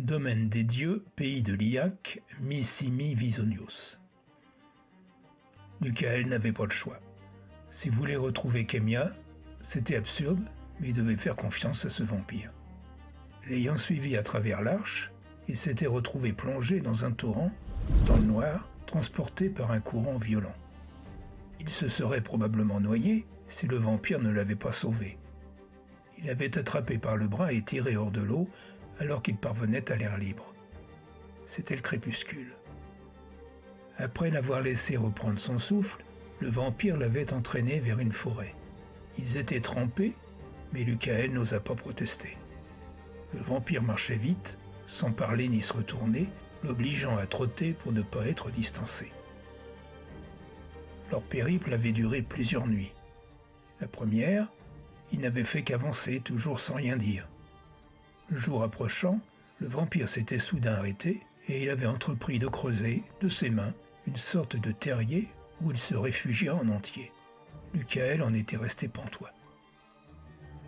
Domaine des dieux, pays de l'Iaque, mi Visonios. Michael n'avait pas le choix. S'il voulait retrouver Kémia, c'était absurde, mais il devait faire confiance à ce vampire. L'ayant suivi à travers l'arche, il s'était retrouvé plongé dans un torrent, dans le noir, transporté par un courant violent. Il se serait probablement noyé si le vampire ne l'avait pas sauvé. Il l'avait attrapé par le bras et tiré hors de l'eau alors qu'il parvenait à l'air libre. C'était le crépuscule. Après l'avoir laissé reprendre son souffle, le vampire l'avait entraîné vers une forêt. Ils étaient trempés, mais Michael n'osa pas protester. Le vampire marchait vite, sans parler ni se retourner, l'obligeant à trotter pour ne pas être distancé. Leur périple avait duré plusieurs nuits. La première, il n'avait fait qu'avancer, toujours sans rien dire. Le jour approchant, le vampire s'était soudain arrêté et il avait entrepris de creuser, de ses mains, une sorte de terrier où il se réfugia en entier. Michael en était resté pantois.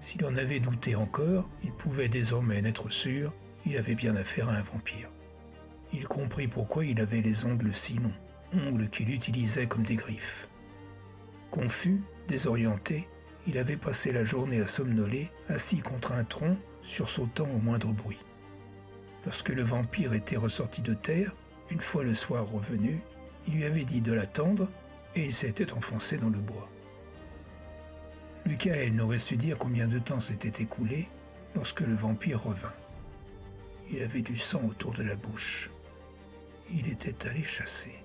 S'il en avait douté encore, il pouvait désormais en être sûr, il avait bien affaire à un vampire. Il comprit pourquoi il avait les ongles si longs, ongles qu'il utilisait comme des griffes. Confus, désorienté, il avait passé la journée à somnoler, assis contre un tronc, sursautant au moindre bruit. Lorsque le vampire était ressorti de terre, une fois le soir revenu, il lui avait dit de l'attendre et il s'était enfoncé dans le bois. Michael n'aurait su dire combien de temps s'était écoulé lorsque le vampire revint. Il avait du sang autour de la bouche. Il était allé chasser.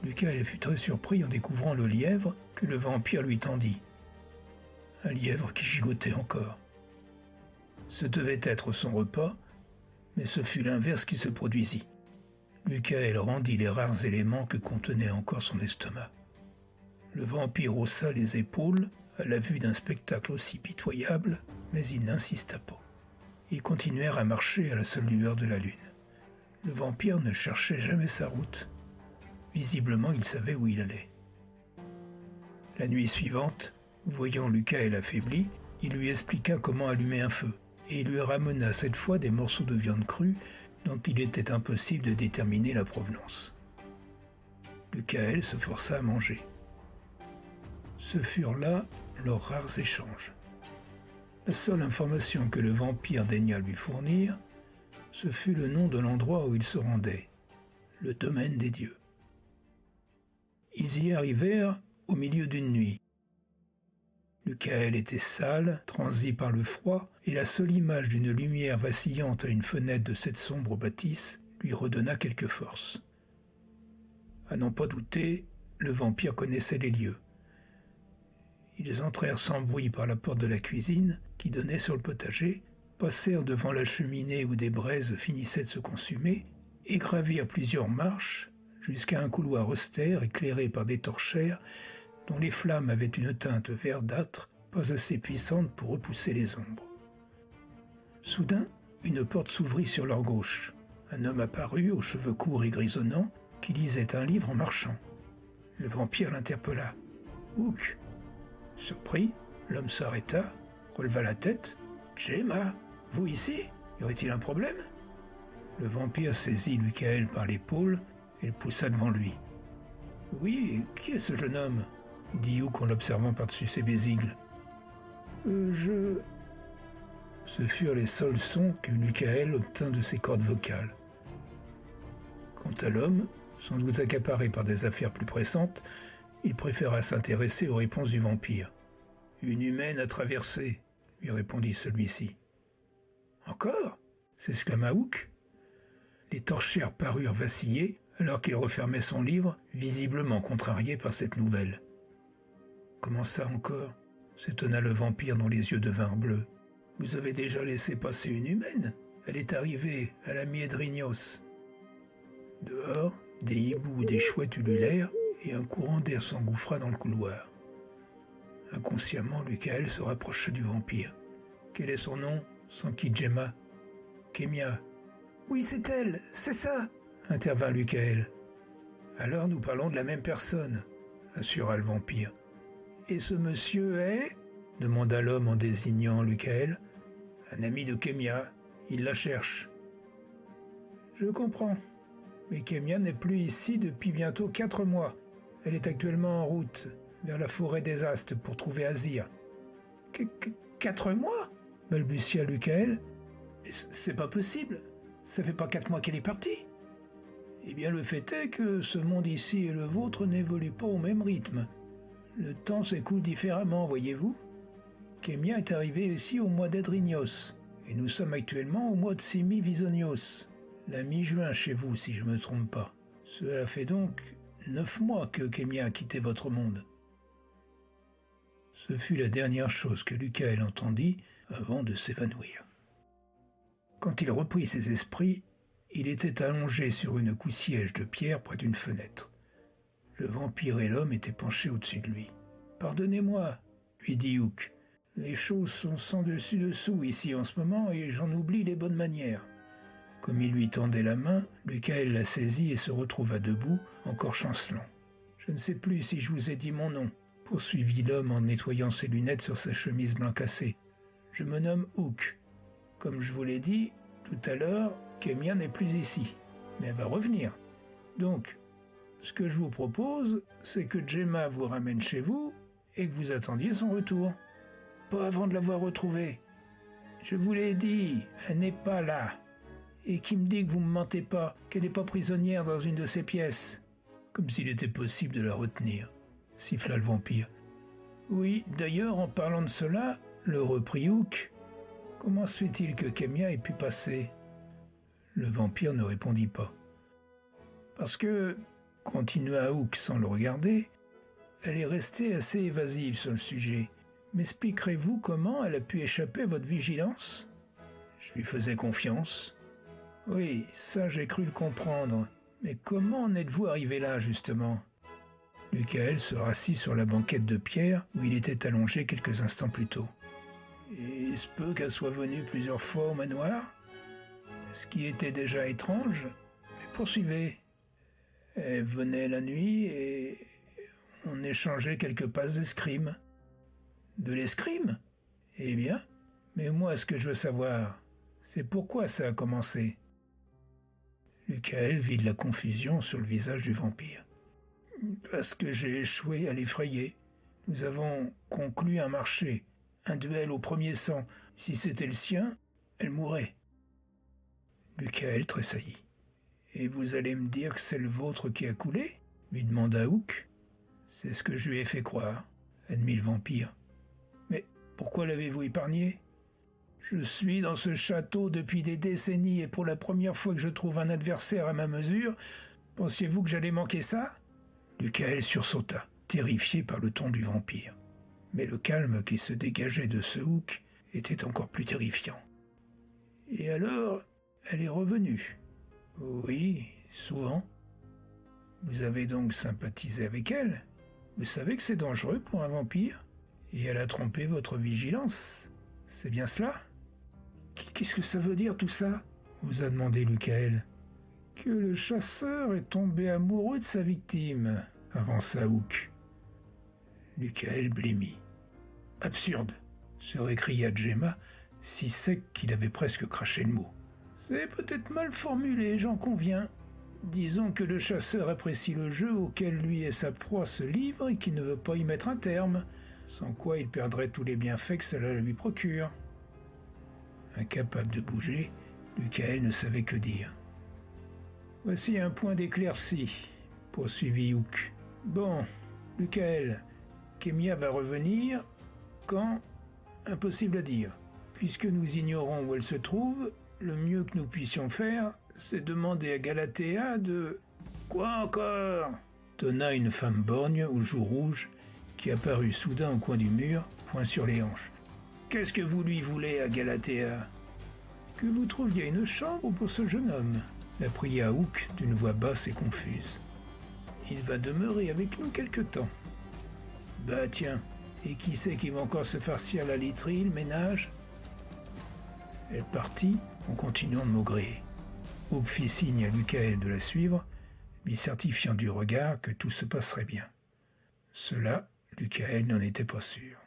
Michael fut très surpris en découvrant le lièvre que le vampire lui tendit. Un lièvre qui gigotait encore. Ce devait être son repas, mais ce fut l'inverse qui se produisit. Michael rendit les rares éléments que contenait encore son estomac. Le vampire haussa les épaules à la vue d'un spectacle aussi pitoyable, mais il n'insista pas. Ils continuèrent à marcher à la seule lueur de la lune. Le vampire ne cherchait jamais sa route. Visiblement, il savait où il allait. La nuit suivante, voyant Michael affaibli, il lui expliqua comment allumer un feu, et il lui ramena cette fois des morceaux de viande crue dont il était impossible de déterminer la provenance. Michael se força à manger. Ce furent là leurs rares échanges. La seule information que le vampire daigna lui fournir, ce fut le nom de l'endroit où il se rendait, le domaine des dieux. Ils y arrivèrent au milieu d'une nuit. Michael était sale, transi par le froid, et la seule image d'une lumière vacillante à une fenêtre de cette sombre bâtisse lui redonna quelque force. À n'en pas douter, le vampire connaissait les lieux. Ils entrèrent sans bruit par la porte de la cuisine, qui donnait sur le potager, passèrent devant la cheminée où des braises finissaient de se consumer, et gravirent plusieurs marches jusqu'à un couloir austère éclairé par des torchères dont les flammes avaient une teinte verdâtre, pas assez puissante pour repousser les ombres. Soudain, une porte s'ouvrit sur leur gauche. Un homme apparut, aux cheveux courts et grisonnants, qui lisait un livre en marchant. Le vampire l'interpella. « Hook !» Surpris, l'homme s'arrêta, releva la tête. « Gemma, vous ici? Y aurait-il un problème ?» Le vampire saisit Michael par l'épaule et le poussa devant lui. « Oui, qui est ce jeune homme ?» dit Hook en l'observant par-dessus ses besicles. Je... Ce furent les seuls sons que Michael obtint de ses cordes vocales. Quant à l'homme, sans doute accaparé par des affaires plus pressantes, il préféra s'intéresser aux réponses du vampire. « Une humaine a traversé, » lui répondit celui-ci. « Encore ?» s'exclama Hook. Les torchères parurent vaciller alors qu'il refermait son livre, visiblement contrarié par cette nouvelle. « Comment ça encore ?» s'étonna le vampire dont les yeux devinrent bleus. « Vous avez déjà laissé passer une humaine. Elle est arrivée à la Miedrignos. » Dehors, des hiboux ou des chouettes ululèrent et un courant d'air s'engouffra dans le couloir. Inconsciemment, Michael se rapprocha du vampire. « Quel est son nom ?» s'enquit Gemma. « Kémia. »« Oui, c'est elle, c'est ça !» intervint Michael. « Alors nous parlons de la même personne, » assura le vampire. « Et ce monsieur est ?» demanda l'homme en désignant Michael. « Un ami de Kémia, il la cherche. » Je comprends. Mais Kémia n'est plus ici depuis bientôt 4 mois. Elle est actuellement en route vers la forêt des Astes pour trouver Azir. 4 mois balbutia Lucaël. C'est pas possible. Ça fait pas 4 mois qu'elle est partie. Eh bien, le fait est que ce monde ici et le vôtre n'évoluent pas au même rythme. Le temps s'écoule différemment, voyez-vous. Kémia est arrivée ici au mois d'Edrinios, et nous sommes actuellement au mois de Simi-Visonios, la mi-juin chez vous, si je ne me trompe pas. Cela fait donc 9 mois que Kémia a quitté votre monde. Ce fut la dernière chose que Lucaël entendit avant de s'évanouir. Quand il reprit ses esprits, il était allongé sur une coussiège de pierre près d'une fenêtre. Le vampire et l'homme étaient penchés au-dessus de lui. « Pardonnez-moi, lui dit Hook. Les choses sont sans dessus-dessous ici en ce moment et j'en oublie les bonnes manières. » Comme il lui tendait la main, Lucaël la saisit et se retrouva debout, encore chancelant. « Je ne sais plus si je vous ai dit mon nom, » poursuivit l'homme en nettoyant ses lunettes sur sa chemise blanc cassée. « Je me nomme Hook. Comme je vous l'ai dit tout à l'heure, Kémia n'est plus ici, mais elle va revenir. Donc, ce que je vous propose, c'est que Gemma vous ramène chez vous et que vous attendiez son retour. Pas avant de l'avoir retrouvée. Je vous l'ai dit, elle n'est pas là. Et qui me dit que vous me mentez pas, qu'elle n'est pas prisonnière dans une de ces pièces? Comme s'il était possible de la retenir, siffla le vampire. Oui, d'ailleurs, en parlant de cela, le reprit Hook. Comment se fait-il que Kémia ait pu passer? Le vampire ne répondit pas. Parce que, continua Hook sans le regarder, elle est restée assez évasive sur le sujet. M'expliquerez-vous comment elle a pu échapper à votre vigilance? Je lui faisais confiance. Oui, ça j'ai cru le comprendre. Mais comment en êtes-vous arrivé là, justement? Lucaël se rassit sur la banquette de pierre où il était allongé quelques instants plus tôt. Il se peut qu'elle soit venue plusieurs fois au manoir, ce qui était déjà étrange. Mais poursuivez. Elle venait la nuit et on échangeait quelques passes d'escrime. De l'escrime? Eh bien, mais moi ce que je veux savoir, c'est pourquoi ça a commencé. Lucaël vit de la confusion sur le visage du vampire. Parce que j'ai échoué à l'effrayer. Nous avons conclu un marché, un duel au premier sang. Si c'était le sien, elle mourrait. Lucaël tressaillit. Et vous allez me dire que c'est le vôtre qui a coulé? Lui demanda Hook. C'est ce que je lui ai fait croire, admit le vampire. Mais pourquoi l'avez-vous épargné? Je suis dans ce château depuis des décennies et pour la première fois que je trouve un adversaire à ma mesure, pensiez-vous que j'allais manquer ça? Lucaël sursauta, terrifié par le ton du vampire. Mais le calme qui se dégageait de ce Hook était encore plus terrifiant. Et alors, elle est revenue. Oui, souvent. Vous avez donc sympathisé avec elle? Vous savez que c'est dangereux pour un vampire? Et elle a trompé votre vigilance. C'est bien cela? Qu'est-ce que ça veut dire tout ça? Vous a demandé Lucaël. Que le chasseur est tombé amoureux de sa victime, avança Hook. Lucaël blêmit. Absurde, se récria Gemma, si sec qu'il avait presque craché le mot. C'est peut-être mal formulé, j'en conviens. Disons que le chasseur apprécie le jeu auquel lui et sa proie se livrent et qu'il ne veut pas y mettre un terme, sans quoi il perdrait tous les bienfaits que cela lui procure. Incapable de bouger, Lucaël ne savait que dire. Voici un point d'éclaircie, poursuivit Hook. Bon, Lucaël, Kémia va revenir quand? Impossible à dire. Puisque nous ignorons où elle se trouve, le mieux que nous puissions faire, c'est demander à Galatea de... Quoi encore? Tonna une femme borgne aux joues rouges qui apparut soudain au coin du mur, poing sur les hanches. Qu'est-ce que vous lui voulez à Galatea? Que vous trouviez une chambre pour ce jeune homme, la pria Hook d'une voix basse et confuse. Il va demeurer avec nous quelque temps. Bah tiens, et qui c'est qui va encore se farcir la literie, le ménage? Elle partit en continuant de maugréer. Hook fit signe à Lucaël de la suivre, lui certifiant du regard que tout se passerait bien. Cela, Lucaël n'en était pas sûr.